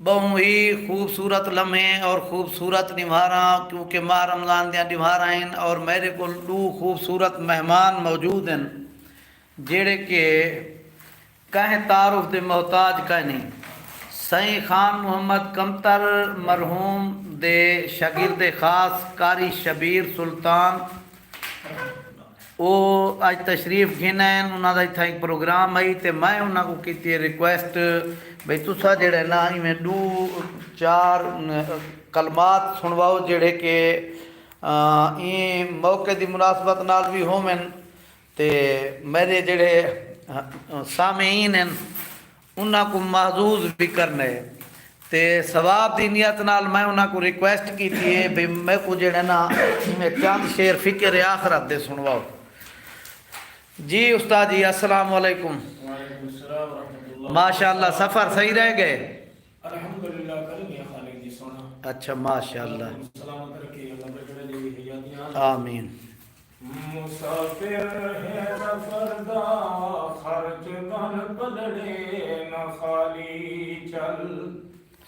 बहु ही खूबसूरत लम्हे और खूबसूरत निभारा क्योंकि माह रमज़ान दियां निभारा हैं और मेरे को दो खूबसूरत मेहमान मौजूद हैं जेड़े के कह तारुफ दे मोहताज कह नहीं सई खान मोहम्मद कमतर मरहूम दे शागिर्द खास कारी शबीर सुल्तान वो अज तशरीफ घिन हैं उन्हों का इतना एक प्रोग्राम आई तो मैं उन्होंने को की रिक्वेस्ट बई तुसा जेड़े ना इवें दो चार कलमात सुनवाओ जेड़े के मौके की मुनासबत नाल भी होवन ते मेरे जेड़े सामीन हैं उन्होंने को महजूज भी करने ते सवाब की नीयत नाल मैं उन्होंने को रिक्वेस्ट की है भी मैं को जेड़े ना चंद शेर फिक्र आखरत दे सुनवाओ जी। उस्ताद जी अस्सलाम वालेकुम। माशाअल्लाह सफ़र सही रह गए? अल्हम्दुलिल्लाह करेंगे खालिक जी सोना। अच्छा माशाअल्लाह सलामत रखे अल्लाह बरकत दे हयातियां आमीन। मुसाफिर है सफर दा खर्च बन पलड़े न खाली चल।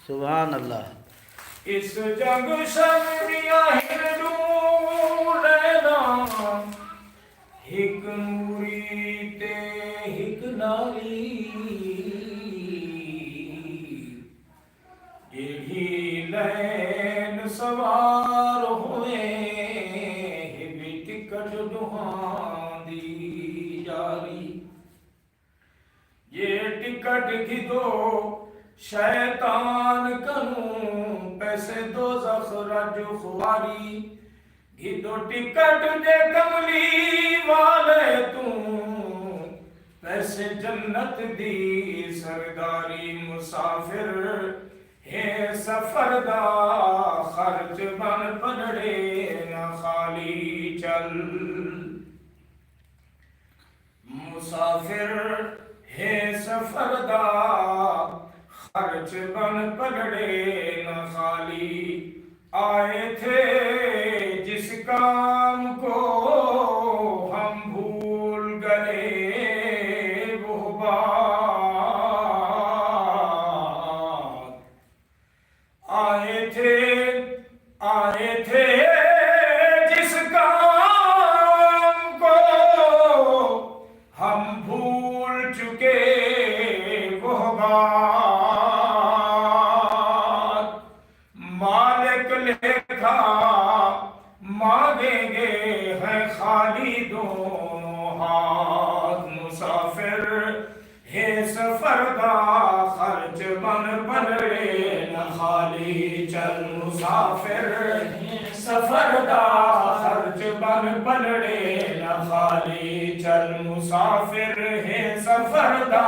सुभान अल्लाह। इस जंग शर्मिया हिंदू लेना हिक नूरी ते हिक नारी जेड़ी लैन सवार होए भी टिकट दुहां दी जारी। ये टिकट की दो शैतान करूं पैसे दो जखरज खुआरी घिदो टिकट दे कमली वाले तू पैसे जन्नत दी सरदारी। मुसाफिर है सफर दा खर्च बन पड़े न खाली चल। मुसाफिर है सफर दा खर्च बन पड़े न खाली। आए थे जिस काम को हम भूल गए वो बात। आए थे जिस काम को हम भूल चुके वो बात। मालिक लेखा मांगेंगे है खाली दोनों हाथ। मुसाफिर है सफर का खर्च बन पड़े न खाली चल। मुसाफिर है सफर का खर्च बन पड़े न खाली चल। मुसाफिर है सफर का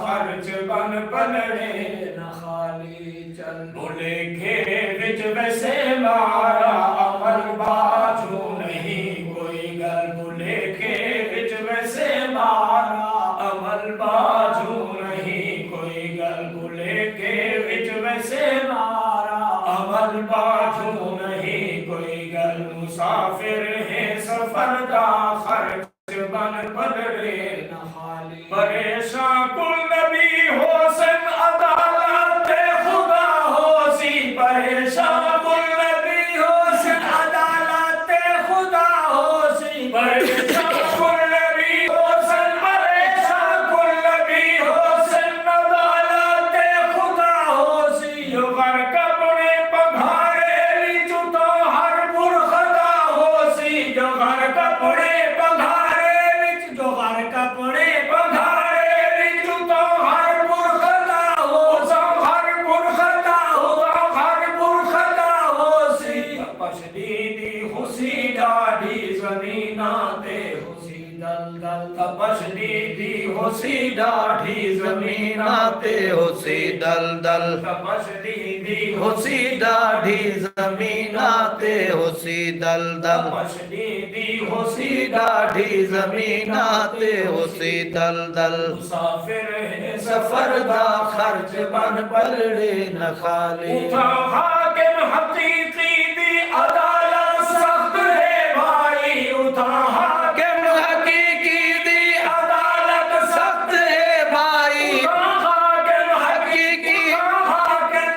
खर्च बन पड़े न खाली चल। बोले घेरे विच वैसे मारा अमल बाजू नहीं कोई गल। बोले के विच वैसे मारा अमल बाजू नहीं कोई गल। बोले के विच वैसे मारा अमल बाजू नहीं कोई गल। मुसाफिर है सफर का खर्च बन पड़े न खाली। परेशान कुल नबी होसन अदालत खुदा होसी। परेशान कुल नबी होसन अदालत खुदा होसी। परेशान कुल नबी होसन परेशान कुल नबी होसन अदालत खुदा होसी। यो घर कपड़े पघारे लीचू तो हर बुरखदा होसी। जो घर कपड़े पघारे लीचू जो घर कपड़े पघारे लीचू तो हर बुरखदा हो सो हर बुरखदा हो हर बुरखदा होसी। तपश दीदी हुसी डाढ़ी जमीना ते हुसी दल दल। तपश दीदी हुसी डाढ़ी जमीना ते हुसी दल दल। तपश दीदी हुसी दाढ़ी जमीना ते हुसी दल दल। तपश दीदी हुसी दाढ़ी जमीना ते हुसी दल दल। मुसाफिर है सफर दा खर्च बन पड़े न खाली। उठा हाकिम हकीकी दी अदालत सख्त है भाई। उठा हाकिम हकीकी दी अदालत सख्त है भाई। हाकिम हकीकी हाकिम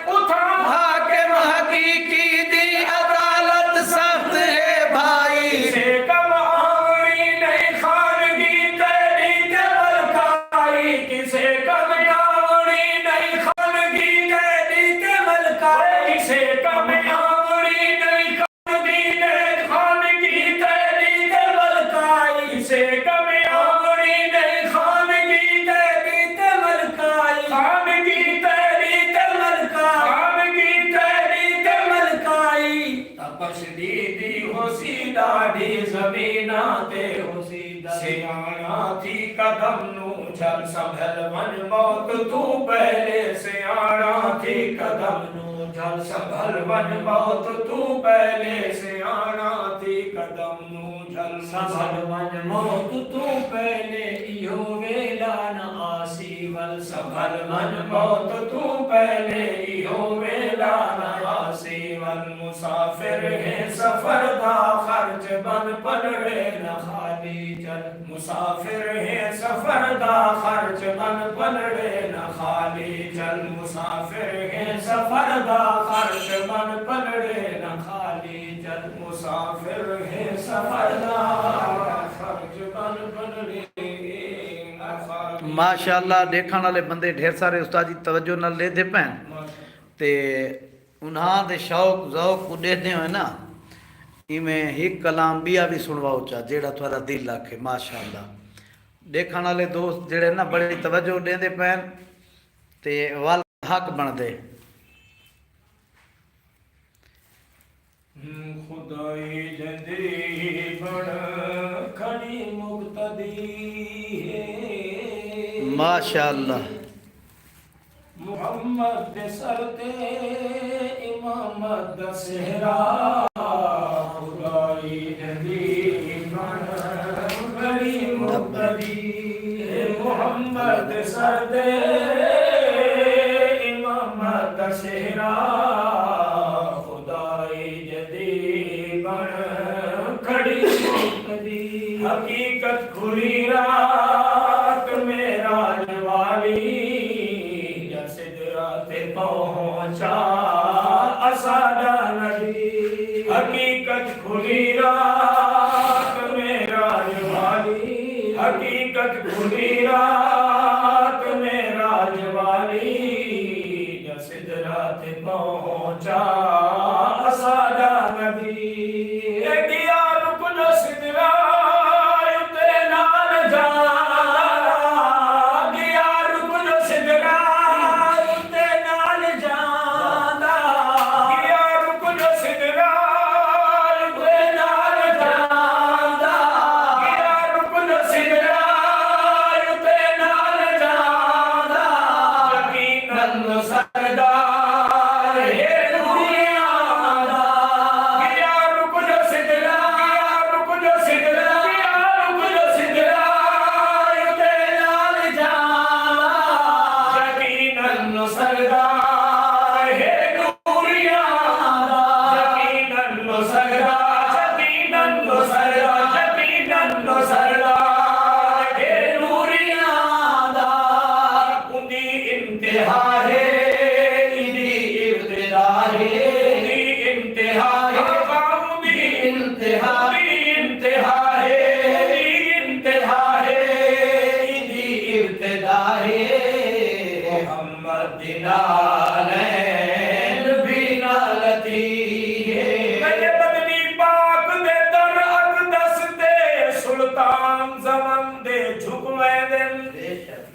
से कमयावरी नहीं खानगी ने खान की तेरी ते मलकाई से कमयावरी नहीं खानगी तेरी ते मलकाई खानगी तेरी ते मलकाई खानगी तेरी ते मलकाई तपश दी होसी दाढ़ी जमीना ते होसी सियाना थी कदम नू चल संभल मन मौत तू पहले सियाना थी कदम नू चल संभल मन मौत तू पहले सियाना थी कदम नू चल संभल मन मौत तू पहले इहो वेला न आसी वल संभल मन मौत तू पहले इहो वेला न आसी वल मुसाफिर है सफर दा खर्च बन पलड़े न खाली चल मुसाफिर है सफर दा खर्च बन पलड़े न खाली चल मुसाफिर है सफर दा खर्च बन पलड़े न खाली चल मुसाफिर है सफर दा खर्च बन पलड़े न खाली माशाअल्लाह देखण वाले बंदे ढेर सारे उस्ताद जी तवज्जो नाल लेदे पैन ते उन्हां दे शौक ज़ौक को देदे होए ना इवें एक कलाम बिया भी सुनवाओ चा जेड़ा थोड़ा दिल आखे माशाअल्लाह देखण वाले दोस्त जेड़े ना बड़ी तवज्जो देंदे पैन ते वल हक बनदे खुदाई जंदी बड़ खड़ी मुक्तदी माशाअल्लाह मोहम्मद दे सरते इमामत दा सेहरा खुदाई जंदी बड़ खड़ी मुक्तदी मोहम्मद दे सरते इमामत दा सेहरा हकीकत खुली रात में राजवाली जैसे रात पहुंचा असादा नबी हकीकत खुली रात में राजवाली हकीकत खुली रात में राजवाली जैसे रात पहुंचा असादा नबी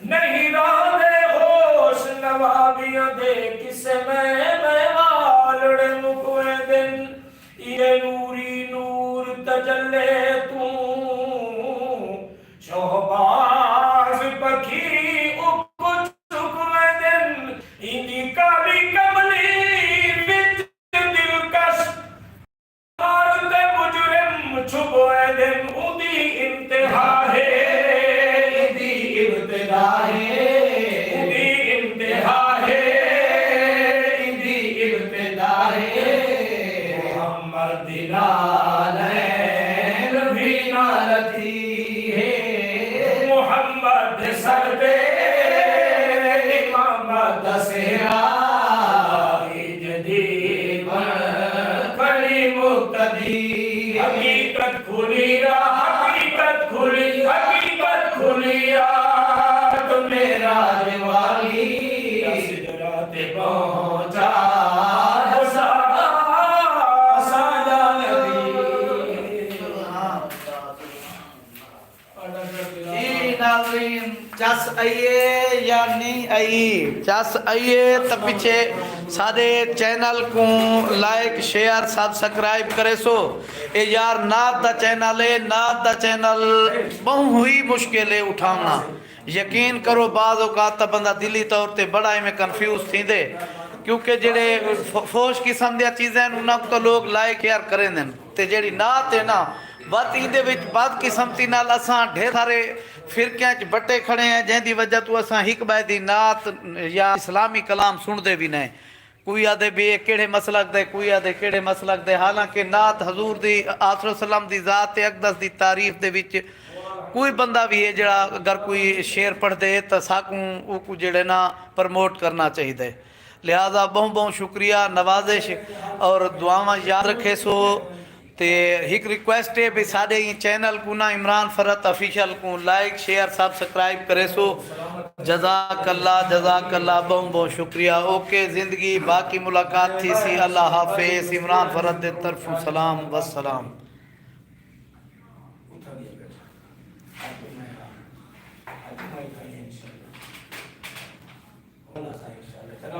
नहीं राधे होश नवाबियां दे किसे मैं वालड़े मुकवे दिन ये नूरी नूर तजल्ले तू शोहबाज पखी उप चुकवे दिन इंदी काली कमली विच दिलकश मारते मुजरिम छुपवे दिन उदी इंतहा है मोहम्मद सरदे इमामत दा सेहरा जदीद खड़ी मुक्तदी हकीकत खुली हकीकत खुली मेरा वाली सिदरात पहुंचा आइए या नहीं आई, चस आइए तो पीछे सादे चैनल को लाइक शेयर सब्सक्राइब करे सो। ये यार नात दा चैनल है, नात दा चैनल बहु ही मुश्किल है उठाना। यकीन करो बाज़ औकात तो बंदा दिली तौर पर बड़ा में कन्फ्यूज थींदे, क्योंकि जेड़े फोश किस्म दी चीज़ें उन्होंने तो लोग लाइक शेयर करें देन, ते जेड़ी नात है ना बद इंदे विच बद किस्मती नाल असां ढेर सारे फिरकियां च बट्टे खड़े हैं, जैंदी वजह तो असां हिक बाय दी नात या इस्लामी कलाम सुनते भी नहीं। कोई आदे भी केड़े मसलक दे, कोई आदे केड़े मसलक दे, हालांकि नात हजूर दी आसरो सलाम दी ज़ात अकदस दी तारीफ दे विच कोई बंदा भी है जड़ा अगर कोई शेर पढ़ दे तो साकू जेड़े ना प्रमोट करना चाहिए। लिहाजा बहुत बहुत शुक्रिया, नवाजिश और दुआवां याद रखे सो। ते एक रिक्वेस्ट है भी साढ़े ही चैनल को ना इमरान फरत ऑफिशियल को लाइक शेयर सब्सक्राइब करे सो। जज़ाकल्ला बहुत बहुत शुक्रिया। ओके, ज़िंदगी बाकी मुलाकात थी सी। अल्लाह हाफिज़। इमरान फरत दे तरफ सलाम वस्सलाम।